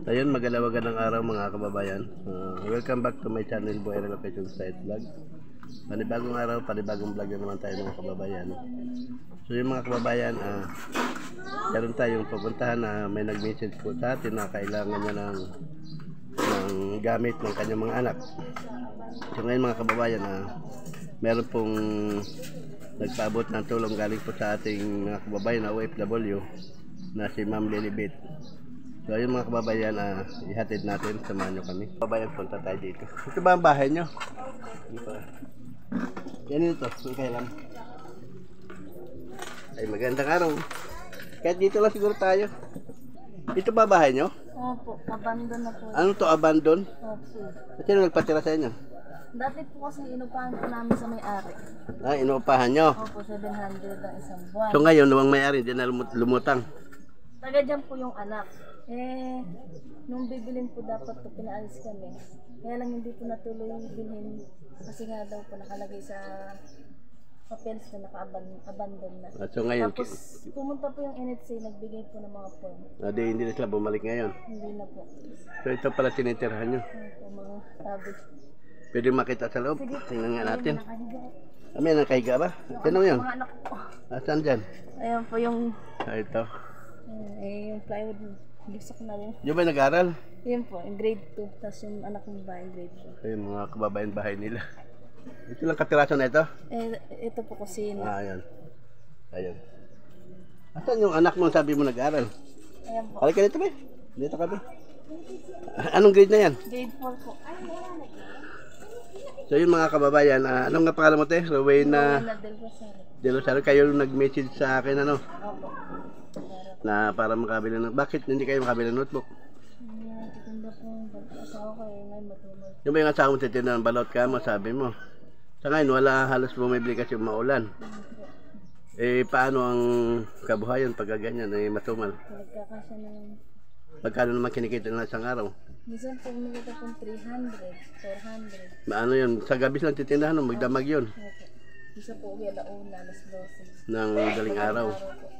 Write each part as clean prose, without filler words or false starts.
Ayun, magandang araw mga kababayan. Welcome back to my channel, Boy Relocation Site Vlog. Panibagong araw, panibagong vlog na naman tayo mga kababayan. So yung mga kababayan, meron tayong pupuntahan na may nag-message po sa atin na kailangan niya ng gamit ng kanyang mga anak. So ngayon mga kababayan, meron pong nagpaabot ng tulong galing po sa ating mga kababayan na OFW na si Ma'am Lilibet. So ayun mga kababayan, ihatid natin, samahan nyo kami. Kababayan, punta tayo dito. Ito ba ang bahay nyo? Dito. Yan ito, kailan. Ay magandang araw. Kahit dito lang siguro tayo. Ito ba bahay nyo? Opo, abandon na po. Ano to, abandon? Opo. Sino nagpatira sa inyo? Dati po kasi inupahan po namin sa may-ari. Inuupahan nyo? Opo, 700 ang isang buwan. So ngayon, nawang may-ari, hindi na lumutang. Taga dyan po yung anak. Nung bibilin po dapat po pinaalis kami. Kaya lang hindi po natuloy bilhin kasi nga daw po nakalagay sa papeles na naka-abandon na. So ngayon, Tapos pumunta po yung NHC, nagbigay po ng mga form. hindi na sila bumalik ngayon. Hindi na po. So ito pala tinitirahan nyo. Opo, mga sabi. Pwede makita sa loob. Sige, Tingnan nga natin. nakahiga. May nakahiga ba? Sino yun? Mga anak po. Saan dyan? Ayan po yung Ito. yung plywood. Gusto ko na rin. Yung ba nag-aral? Yun po, in grade 2. Tapos yung anak ng bahay, grade 2. Ayun, mga kababayan bahay nila. Ito lang kapiraso na ito? Ito po kusina. Ayan. Ayan. Asan yung anak mo sabi mo nag-aral? Ayan po. Halika dito ba? Dito ka ba? Anong grade na yan? Grade 4 po. So yun mga kababayan, anong nga pangalan mo te? Rowena Na del Rosario. De Rosario. Kayo nag-message sa akin ano? Opo. Na para makabili ng... Bakit hindi kayo makabili ng notebook? Titinda po yung asawa ko ngayon matulog. Yung ba yung asawa mo titinda ng balot ka mo, sabi mo? Sa ngayon, wala halos bumibili kasi maulan. Paano ang kabuhayan pag ganyan, matumal? Nagkakasya ng... Magkano naman kinikita na isang araw? Minsan po umikita po 300, 400. Ano yun? Sa gabi lang titindahan, magdamag yun. Opo. Isa po uwi alauna, alas 12. Ng daling araw. Po.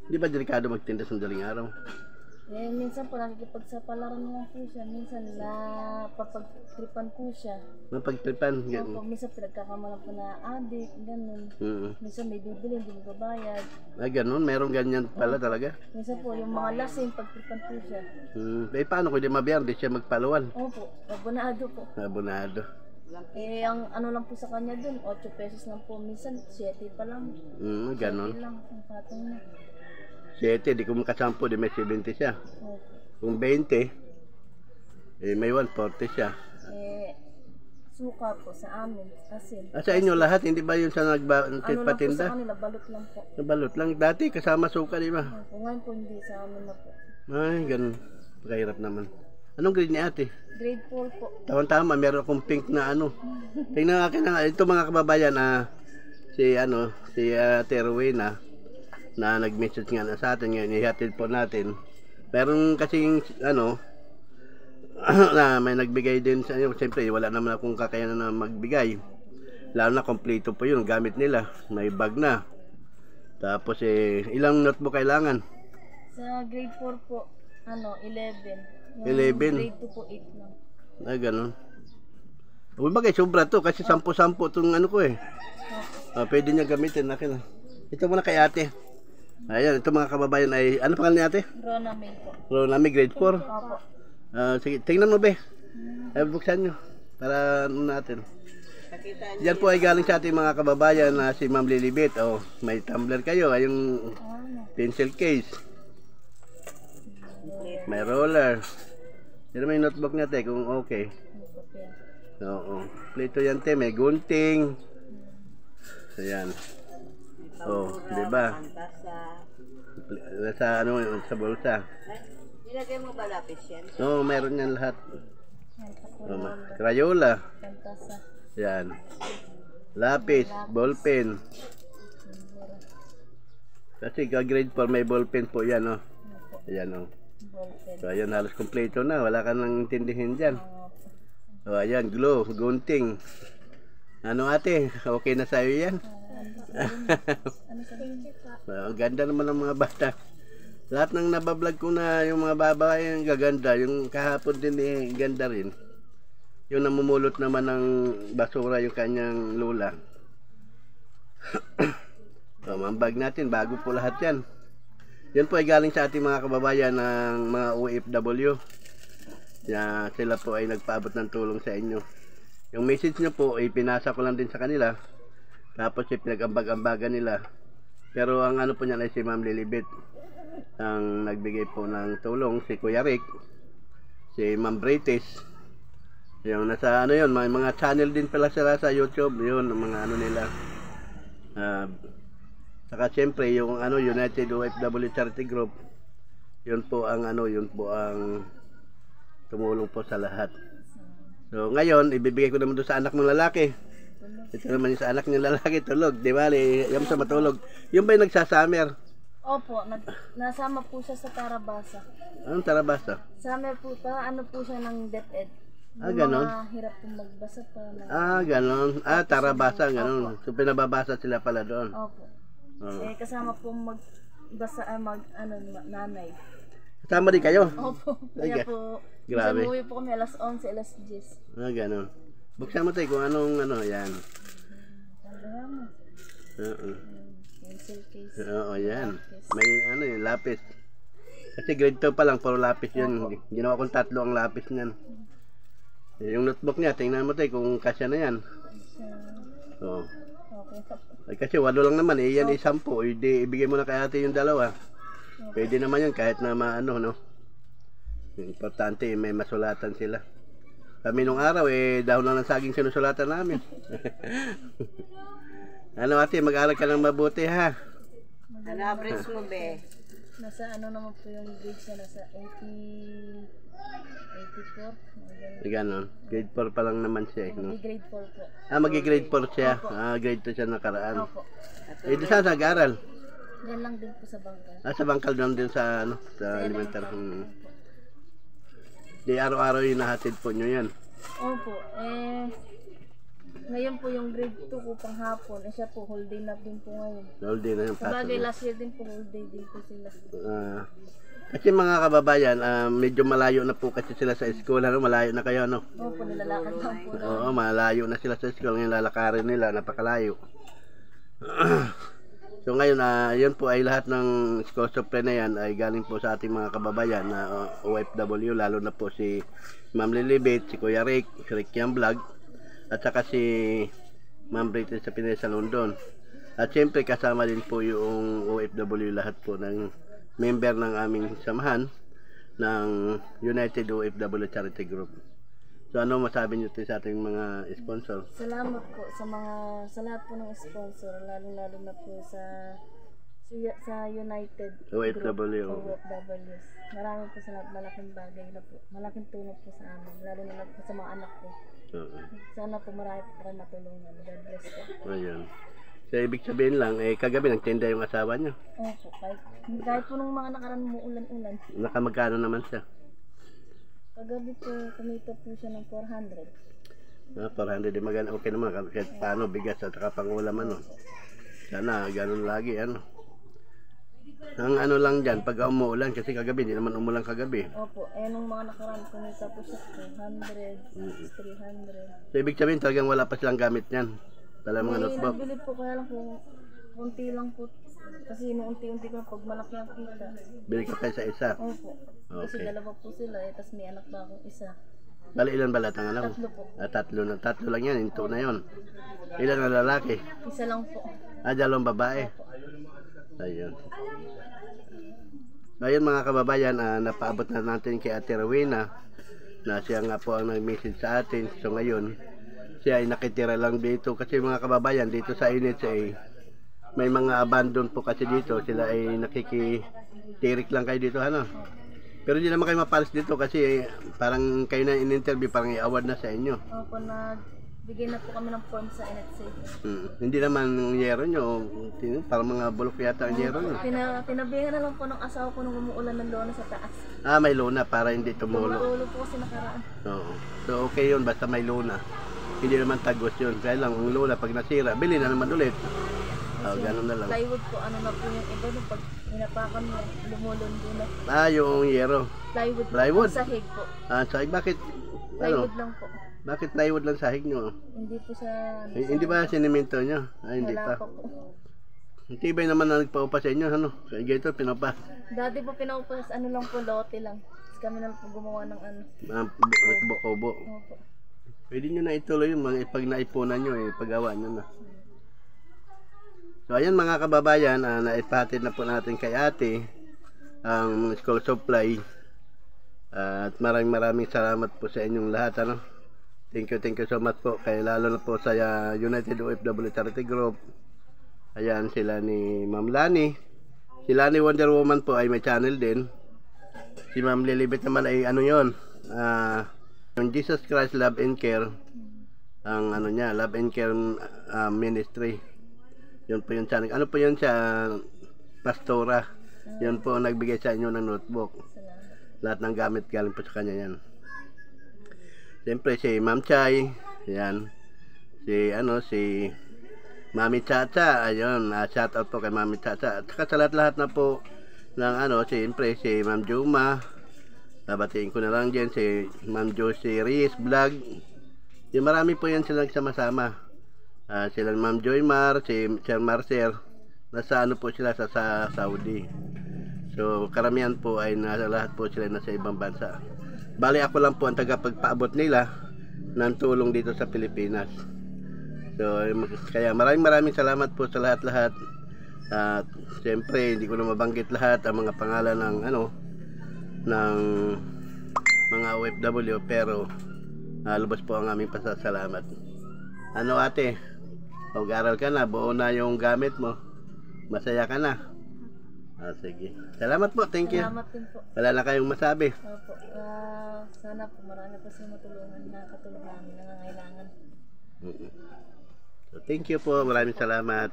Di ba delikado magtinda sa daling araw? Minsan po nakikipagsapalaran naman po siya. Minsan napapagtripan po siya. Mapagtripan. Opo, minsan pinagkakamalan po na adik, ganun. Minsan may bibili, hindi magbabayad. Ganun, merong ganyan pala talaga. Minsan po yung mga lasing, pagtripan po siya. Paano kung di mabiyan, di siya magpaluan? Opo, abonado po. Abonado. Ang ano lang po sa kanya dun, 8 pesos lang po. Minsan, 7 pa lang. Ganun. 7 lang, ang patong na. 7, di kung makasampo, di may 70 siya. Opo. Kung 20, may 140 siya. Suka po sa amin, asin. Sa inyo lahat, hindi ba yun sa Ano lang po nagpatinda? sa kanila, balot lang po. Balot lang. Dati kasama suka, di ba? Opo, ngayon po hindi sa amin na po. Ay, ganun. Pakahirap naman. Anong grade ni ate? Grade 4 po. Tama-tama, meron akong pink na ano. Tingnan nga akin na, ito mga kababayan, si Ate Rowena, na nag-message nga na sa atin ngayon, ihatid po natin. Meron kasing, na may nagbigay din sa inyo. Siyempre, wala naman akong kakayanan na magbigay. Lalo na, kompleto po yun, gamit nila. May bag na. Tapos, ilang notebook kailangan? Sa grade 4 po, 11. Yung 11? Grade 2 po, 8 lang. Ganun. Uy, bagay, sobra to. Kasi 10-10 itong ano ko eh. Pwede niya gamitin. Akin. Ito muna kay ate. Ayan, ito mga kababayan ay, ano pangalan ni ate? Rona May po. Rona May, grade 4. Opo. Sige, tingnan mo be. Buksan nyo. Para ano natin. Yan po ay galing sa ating mga kababayan na si Ma'am Lilibet. May tumbler kayo. Ay yung pencil case. May roller. Yan may notebook natin kung okay. Oo. Plito yan te. May gunting. Ayan. Di ba? Sa sa bulsa. Nilagay mo ba lapis yan? Oo, meron yan lahat. Crayola. Pantasa. Yan. Lapis, ballpen. Kasi grade 4 may ballpen po yan, Ayan, Ballpen. So, ayan, halos kompleto na. Wala ka nang intindihin dyan. Ayan, glue, gunting. Ano ate? Okay na sa'yo yan? Ano sa Ganda naman ng mga bata. Lahat ng nabablog ko na yung mga babae yung gaganda, yung kahapon din ganda rin. Yung namumulot naman ng basura yung kanyang lola. So, ang bag natin, bago po lahat yan. Yan po ay galing sa ating mga kababayan ng mga OFW. Sila po ay nagpaabot ng tulong sa inyo. Yung message nyo po ay pinasa ko lang din sa kanila. Tapos ay pinag-ambag-ambagan nila. Pero ang ano po niyan ay si Ma'am Lilibet. Ang nagbigay po ng tulong, si Kuya Rick, si Ma'am Britis. Yung nasa ano yun, may mga channel din pala sila sa YouTube. Yun, mga ano nila. Saka siyempre yung ano United OFW Charity Group, yun po ang ano, yun po ang tumulong po sa lahat. So ngayon ibibigay ko naman doon sa anak ng lalaki. Ito naman yung sa anak ng lalaki, tulog, di ba? Yung sa matulog. Yung ba yung nagsasummer? Opo, nasama po siya sa Tarabasa. Anong Tarabasa? Summer po, ano po siya ng DepEd. Ganon? Mga hirap pong magbasa pa. Ganon. Tarabasa, ganon. So pinababasa sila pala doon. Opo. Kasama pong nanay. Kasama din kayo? Opo. Kaya po, grabe. Umuwi po kami alas 11, alas 10. Ganon. Buksan mo tayo kung anong ano, yan. Pencil case. Oo, yan. May ano yung lapis. Kasi grade 2 pa lang, puro lapis yun. Ginawa kong 3 ang lapis niyan. Yung notebook niya, tingnan mo tayo kung kasya na yan. Oo. Ay, kasi 8 lang naman yan ay 10. Ibigay mo na kay ate yung 2. Pwede naman yan kahit na maano, no? Importante may masulatan sila. Kami nung araw dahon lang ng saging sinusulatan namin. Ano ate, mag-aral ka ng mabuti ha. Ano average mo be? Nasa ano naman po yung grades niya, nasa 84. Ganon. Grade 4 pa lang naman siya. No? Grade 4 po. Magi-grade 4 siya. Grade 2 siya nakaraan. Opo. Di saan nag-aral? Yan lang din po sa bangkal. Sa bangkal doon din sa ano, sa elementary. Di araw-araw yung nahatid po nyo yan. Opo. Ngayon po yung grade 2 ko pang hapon. Siya po whole day na din po ngayon. Whole day na yung pasok. Sabagay last year din po whole day din po sila. Kasi mga kababayan, medyo malayo na po kasi sila sa school. Ano, malayo na kayo, no? Opo, nilalakad lang po. Oo, malayo na sila sa school. Ngayon lalakarin nila, napakalayo. So ngayon, yun po ay lahat ng school supply na yan ay galing po sa ating mga kababayan na OFW, lalo na po si Ma'am Lilibet, si Kuya Rick, si Rick Yang Vlog, at saka si Ma'am Britis sa Pinay sa London. At siyempre kasama din po yung OFW, lahat po ng member ng aming samahan ng United OFW Charity Group. So ano masabi niyo sa ating mga sponsor? Salamat po sa lahat po ng sponsor, lalo na po sa United OFW. OFWs. Maraming po salamat, malaking bagay na po. Malaking tulong po sa amin, lalo na po sa mga anak ko. Sana po marami po kayo matulungan. God bless po. Ayun. So ibig sabihin lang, kagabi nagtinda yung asawa niyo? Opo, kahit po nung mga nakaraan mo ulan-ulan. Nakamagkano naman siya? Kagabi po, kumita po siya ng 400. 400 din maganda. Okay naman kahit paano bigas at saka pangulam ano. Sana ganun lagi ano. Ang ano lang dyan, pag umuulan kasi kagabi, hindi naman umulan kagabi. Opo, nung mga nakaraan kumita po siya 200, 300. So ibig sabihin talagang wala pa silang gamit yan. Wala mga notebook. Nabili po kaya lang po, konti lang po. Kasi nung unti-unti ko pag malaki ang kita. Bili ka pa sa isa. Opo. Kasi Okay. dalawa po sila tapos may anak pa akong isa. Bali ilan balat ang anak? 3 po. 3 na. 3 lang yan, into na yon. Ilan na lalaki? Isa lang po. Dalawang babae. Ayun. Ngayon mga kababayan, napaabot na natin kay Ate Rowena na siya nga po ang nag-message sa atin. So ngayon, siya ay nakitira lang dito kasi mga kababayan dito sa NHA may mga abandon po kasi dito. Sila ay nakikitirik lang kayo dito ano. Pero hindi naman kayo mapalis dito kasi parang kayo na in-interview, parang i-award na sa inyo. Opo, bigyan na po kami ng form sa NHA. Hindi naman yung yero nyo, parang mga bulok yata ang yero nyo. Pinabihan na lang po ng asawa ko nung umuulan ng lona sa taas. May luna para hindi tumulo. Tumulo po kasi nakaraan. Oo. So okay yun, basta may luna. Hindi naman tagos yun. Kaya lang ang luna pag nasira, bili na naman ulit. Ganun na lang. Plywood po, ano na po yung iba nung pag Hinapakan mo, lumulundo na. Yung yero. Plywood. Plywood? Sahig po. Sahig, bakit? Plywood lang po. Bakit plywood lang sahig nyo? Hindi po sa... Hindi ba sinimento nyo? Hindi Wala pa. pa po. Ang tibay naman na nagpaupa sa inyo, ano? Sa ganito, pinapa. Dati po pinaupas, ano lang po, lote lang. Tapos kami na po gumawa ng ano. Kubo. Opo. Pwede nyo na ituloy yung mga pag naipunan nyo, paggawa nyo na. So ayan mga kababayan, naipahatid na po natin kay ate ang school supply. At maraming salamat po sa inyong lahat, ano. Thank you so much po, kay lalo na po sa United OFW Charity Group. Ayan sila ni Ma'am Lani. Si Lani Wonder Woman po ay may channel din. Si Ma'am Lilibet naman ay ano yon, yung Jesus Christ Love and Care. Ang ano niya, Love and Care Ministry. Yun po yung channel. Ano po yun siya? Pastora. Yun po ang nagbigay sa inyo ng notebook. Lahat ng gamit galing po sa kanya yan. Siyempre si Ma'am Chay. Yan. Si Mami Chacha. Ayun. Shout out po kay Mami Chacha. At saka sa lahat na po ng siyempre si Ma'am Juma. Babatiin ko na lang dyan si Ma'am Josie Reyes Vlog. Yung marami po yan silang sama-sama. Sila Ma'am Joymar, si Sir Marcer. Nasa ano po sila sa Saudi. So karamihan po ay lahat po sila nasa ibang bansa. Bali ako lang po ang tagapagpaabot nila ng tulong dito sa Pilipinas. So kaya maraming salamat po sa lahat-lahat. At siyempre hindi ko na mabanggit lahat ang mga pangalan ng ng mga OFW, pero lubos po ang aming pasasalamat. Ano ate? Pag-aral ka na, buo na yung gamit mo. Masaya ka na. Sige. Salamat po, thank you. Salamat din po. Wala na kayong masabi. Opo. Sana po marami pa siya matulungan na katulong namin nangangailangan. So, thank you po, maraming salamat.